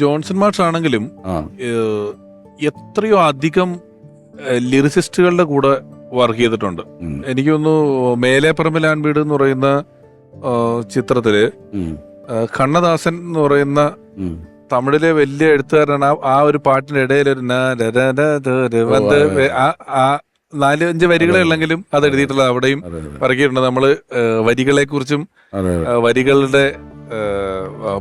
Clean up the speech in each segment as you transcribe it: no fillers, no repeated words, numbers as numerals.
Johnson മാഷ് ആണെങ്കിലും എത്രയോ അധികം ലിറിസിസ്റ്റുകളുടെ കൂടെ വർക്ക് ചെയ്തിട്ടുണ്ട്. എനിക്ക് തോന്നുന്നു മേലെ പറമ്പിലാൻ വീട് എന്ന് പറയുന്ന ചിത്രത്തില് കണ്ണദാസൻ എന്ന് പറയുന്ന തമിഴിലെ വലിയ എഴുത്തുകാരനാണ്. ആ ഒരു പാട്ടിന്റെ ഇടയിൽ ഒരു 4-5 വരികളെ ഉള്ളെങ്കിലും അത് എഴുതിയിട്ടുള്ളത് അവിടെയും പറക്കിയിട്ടുണ്ട്. നമ്മള് വരികളെ കുറിച്ചും വരികളുടെ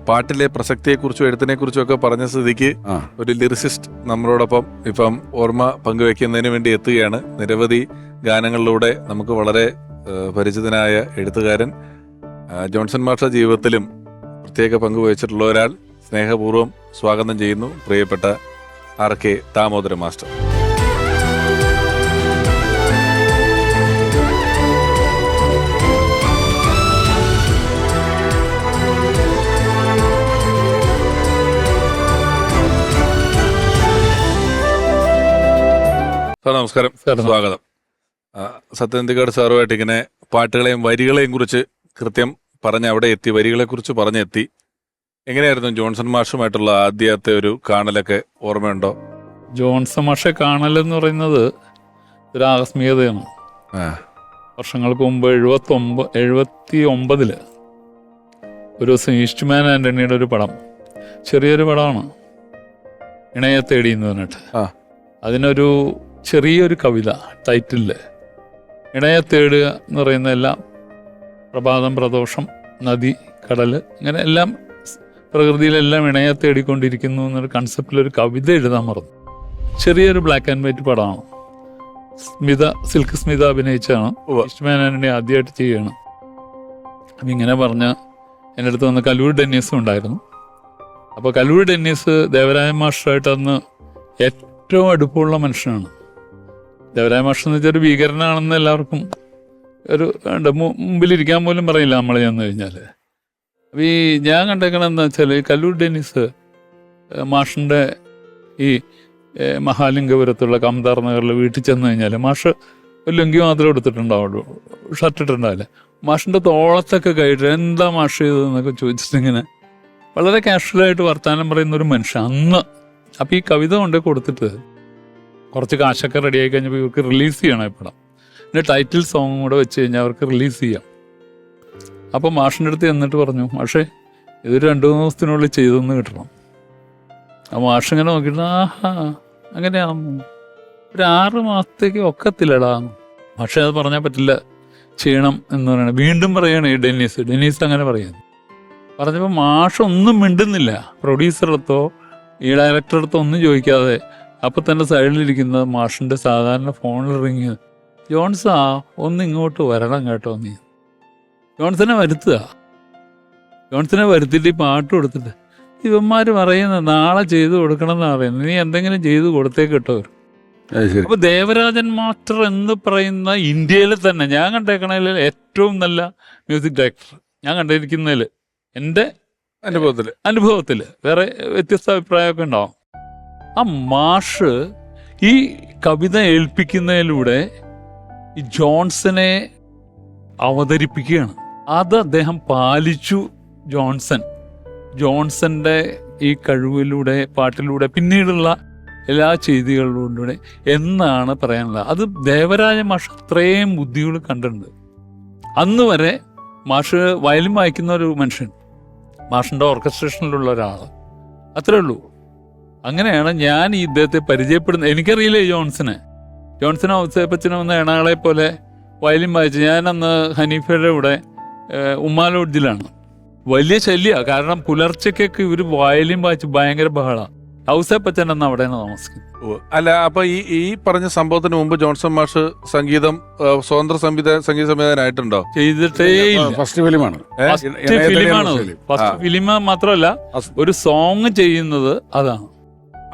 പാട്ടിലെ പ്രസക്തിയെ കുറിച്ചും എഴുത്തിനെ കുറിച്ചും ഒക്കെ പറഞ്ഞ സ്ഥിതിക്ക് ഒരു ലിറിസിസ്റ്റ് നമ്മളോടൊപ്പം ഇപ്പം ഓർമ്മ പങ്കുവെക്കുന്നതിന് വേണ്ടി എത്തുകയാണ്. നിരവധി ഗാനങ്ങളിലൂടെ നമുക്ക് വളരെ പരിചിതനായ എഴുത്തുകാരൻ, ജോൺസൺ മാഷ ജീവിതത്തിലും പ്രത്യേക പങ്കുവഹിച്ചിട്ടുള്ള ഒരാൾ. സ്നേഹപൂർവ്വം സ്വാഗതം ചെയ്യുന്നു പ്രിയപ്പെട്ട RK ദാമോദരൻ മാസ്റ്റർ. സാർ നമസ്കാരം, സ്വാഗതം. സത്യനന്ദിക്കാട് സാറുമായിട്ട് ഇങ്ങനെ പാട്ടുകളെയും വരികളെയും കുറിച്ച് കൃത്യം പറഞ്ഞ് അവിടെ എത്തി, വരികളെ കുറിച്ച് പറഞ്ഞെത്തി. എങ്ങനെയായിരുന്നു ജോൺസൺ മാഷുമായിട്ടുള്ള ആദ്യത്തെ ഒരു കാണലൊക്കെ ഓർമ്മയുണ്ടോ? ജോൺസൺ മാഷെ കാണലെന്ന് പറയുന്നത് ഒരു ആകസ്മികതയാണ്. വർഷങ്ങൾക്ക് മുമ്പ് 79 ഒരു ദിവസം ഈസ്റ്റ്മാൻ ആന്റണിയുടെ ഒരു പടം, ചെറിയൊരു പടമാണ്, ഇണയെ തേടി എന്ന് പറഞ്ഞിട്ട്. അതിനൊരു ചെറിയൊരു കവിത ടൈറ്റില് ഇണയെ തേടുക എന്ന് പറയുന്ന എല്ലാം പ്രഭാതം, പ്രദോഷം, നദി, കടല്, ഇങ്ങനെ എല്ലാം പ്രകൃതിയിലെല്ലാം ഇണയെ തേടിക്കൊണ്ടിരിക്കുന്നു എന്നൊരു കൺസെപ്റ്റിലൊരു കവിത എഴുതാൻ മറന്നു. ചെറിയൊരു ബ്ലാക്ക് ആൻഡ് വൈറ്റ് പടമാണ്. സിൽക്ക് സ്മിത അഭിനയിച്ചാണ്. ഈസ്റ്റ്മാൻ ആന്റണി ആദ്യമായിട്ട് ചെയ്യുകയാണ്. അപ്പം ഇങ്ങനെ പറഞ്ഞ് എൻ്റെ അടുത്ത് വന്ന് കലൂർ ഡെന്നീസും ഉണ്ടായിരുന്നു. അപ്പോൾ കലൂർ ഡെന്നീസ് ദേവരാജൻ മാസ്റ്ററായിട്ട് അന്ന് ഏറ്റവും അടുപ്പമുള്ള മനുഷ്യനാണ്. ദേവരാജ മാഷ് എന്ന് വെച്ചാൽ ഒരു ഭീകരനാണെന്ന് എല്ലാവർക്കും ഒരു മുമ്പിലിരിക്കാൻ പോലും പറയില്ല നമ്മൾ ചെന്ന് കഴിഞ്ഞാൽ. അപ്പോൾ ഈ ഞാൻ കണ്ടേക്കണമെന്ന് വെച്ചാൽ കല്ലൂർ ഡെന്നീസ് മാഷിൻ്റെ ഈ മഹാലിംഗപുരത്തുള്ള കംതാർ നഗറിൽ വീട്ടിൽ ചെന്ന് കഴിഞ്ഞാൽ മാഷ് ഒരു ലുങ്കി മാത്രമേ എടുത്തിട്ടുണ്ടാവുള്ളൂ, ഷർട്ട് ഇട്ടുണ്ടാവില്ല. മാഷിൻ്റെ തോളത്തൊക്കെ കയറ്റി എന്താ മാഷ് ചെയ്തതെന്നൊക്കെ ചോദിച്ചിട്ടിങ്ങനെ വളരെ കാഷ്വലായിട്ട് വർത്തമാനം പറയുന്നൊരു മനുഷ്യൻ അന്ന്. അപ്പോൾ ഈ കവിത കൊണ്ടേ കൊടുത്തിട്ട് കുറച്ച് കാശൊക്കെ റെഡിയായി കഴിഞ്ഞപ്പോൾ ഇവർക്ക് റിലീസ് ചെയ്യണം ഈ പടം. പിന്നെ ടൈറ്റിൽ സോങ്ങും കൂടെ വെച്ച് കഴിഞ്ഞാൽ അവർക്ക് റിലീസ് ചെയ്യാം. അപ്പോൾ മാഷിൻ്റെ അടുത്ത് എന്നിട്ട് പറഞ്ഞു, മാഷേ ഇതൊരു 2-3 ദിവസത്തിനുള്ളിൽ ചെയ്തെന്ന് കിട്ടണം. ആ മാഷ് ഇങ്ങനെ നോക്കിയിട്ട് ആഹാ അങ്ങനെയാണെന്നു, ഒരു 6 മാസത്തേക്ക് ഒക്കത്തില്ലടാന്ന്. പക്ഷേ അത് പറഞ്ഞാൽ പറ്റില്ല, ചെയ്യണം എന്ന് പറയണം. വീണ്ടും പറയണേ ഈ ഡെന്നീസ് അങ്ങനെ പറയുന്നു. പറഞ്ഞപ്പോൾ മാഷ് ഒന്നും മിണ്ടുന്നില്ല. പ്രൊഡ്യൂസറടുത്തോ ഈ ഡയറക്ടറടുത്തോ ഒന്നും ചോദിക്കാതെ അപ്പം തന്നെ സൈഡിലിരിക്കുന്ന മാഷിൻ്റെ സാധാരണ ഫോണിൽ റിങ്, ജോൺസാ ഒന്ന് ഇങ്ങോട്ട് വരണം കേട്ടോ നീ. ജോൺസനെ വരുത്തിയിട്ട് ഈ പാട്ട് കൊടുത്തിട്ട് ഇവന്മാർ പറയുന്നത് നാളെ ചെയ്തു കൊടുക്കണം എന്നാണ് പറയുന്നത്, നീ എന്തെങ്കിലും ചെയ്തു കൊടുത്തേ കേട്ടോ. അപ്പോൾ ദേവരാജൻ മാസ്റ്റർ എന്ന് പറയുന്ന ഇന്ത്യയിൽ തന്നെ ഞാൻ കണ്ടേക്കണതിൽ ഏറ്റവും നല്ല മ്യൂസിക് ഡയറക്ടർ ഞാൻ കണ്ടിരിക്കുന്നതിൽ, എൻ്റെ അനുഭവത്തിൽ വേറെ വ്യത്യസ്ത അഭിപ്രായമൊക്കെ ഉണ്ടാവും. ആ മാഷ് ഈ കവിത ഏൽപ്പിക്കുന്നതിലൂടെ ഈ ജോൺസനെ അവതരിപ്പിക്കുകയാണ്. അത് അദ്ദേഹം പാലിച്ചു. ജോൺസന്റെ ഈ കഴിവിലൂടെ, പാട്ടിലൂടെ, പിന്നീടുള്ള എല്ലാ ചെയ്തികളിലൂടെ എന്നാണ് പറയാനുള്ളത്. അത് ദേവരാജ മാഷ് അത്രയും ബുദ്ധികൾ കണ്ടിട്ടുണ്ട്. അന്ന് വരെ മാഷ് വയലിൻ വായിക്കുന്ന ഒരു മനുഷ്യൻ, മാഷിൻ്റെ ഓർക്കസ്ട്രേഷനിലുള്ള ഒരാൾ, അത്രേ ഉള്ളൂ. അങ്ങനെയാണ് ഞാൻ ഈ ഇദ്ദേഹത്തെ പരിചയപ്പെടുന്നത്. എനിക്കറിയില്ലേ ജോൺസനെ ഔസേപ്പച്ചനും എന്ന എണാളെ പോലെ വയലിൻ വായിച്ചു. ഞാനന്ന് ഹനീഫയുടെ കൂടെ ഉമ്മാലോഡ്ജിലാണ്. വലിയ ശല്യമാണ്, കാരണം പുലർച്ചയ്ക്കൊക്കെ ഇവർ വയലിൻ വായിച്ച് ഭയങ്കര ബഹളമാണ്. ഔസേപ്പച്ചൻ എന്ന അവിടെയാണ് താമസിക്കുന്നത്. അല്ല, അപ്പൊ ഈ പറഞ്ഞ സംഭവത്തിന് മുമ്പ് ജോൺസൺ മാഷ് സ്വതന്ത്ര സംഗീത സംവിധാനമായിട്ടുണ്ടോ? ചെയ്തിട്ടേ ഫസ്റ്റ് ഫിലിമാണ്. ഫസ്റ്റ് ഫിലിം മാത്രമല്ല, ഒരു സോങ് ചെയ്യുന്നത് അതാണ്.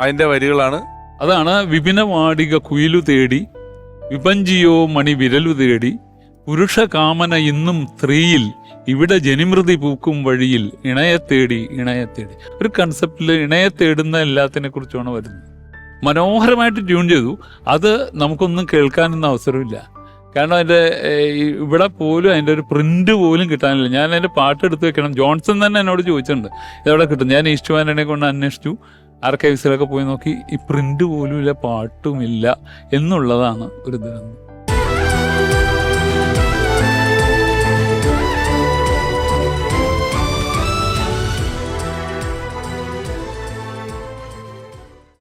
അതിന്റെ വരികളാണ് അതാണ് വിപിന വാടിക കുയിലു തേടി, വിപഞ്ചിയോ മണി വിരലു തേടി, പുരുഷ കാമന ഇന്നും സ്ത്രീയിൽ, ഇവിടെ ജനിമൃതി പൂക്കും വഴിയിൽ, ഇണയെ തേടി. ഒരു കൺസെപ്റ്റിൽ ഇണയെ തേടുന്ന എല്ലാത്തിനെ കുറിച്ചുമാണ് വരുന്നത്. മനോഹരമായിട്ട് ട്യൂൺ ചെയ്തു. അത് നമുക്കൊന്നും കേൾക്കാനൊന്നും അവസരമില്ല. കാരണം അതിൻ്റെ ഇവിടെ പോലും അതിൻ്റെ ഒരു പ്രിന്റ് പോലും കിട്ടാനില്ല. ഞാൻ അതിൻ്റെ പാട്ട് എടുത്ത് വെക്കണം. ജോൺസൺ തന്നെ എന്നോട് ചോദിച്ചിട്ടുണ്ട് ഇതെവിടെ കിട്ടും. ഞാൻ ഈസ്റ്റ്മാൻ ആന്റണിയെ കൊണ്ട് അന്വേഷിച്ചു, ആർക്കൈവ്സിലൊക്കെ പോയി നോക്കി, ഈ പ്രിന്റ് പോലും ഇല്ല, പാട്ടുമില്ല എന്നുള്ളതാണ് ഒരു ദുരന്തം.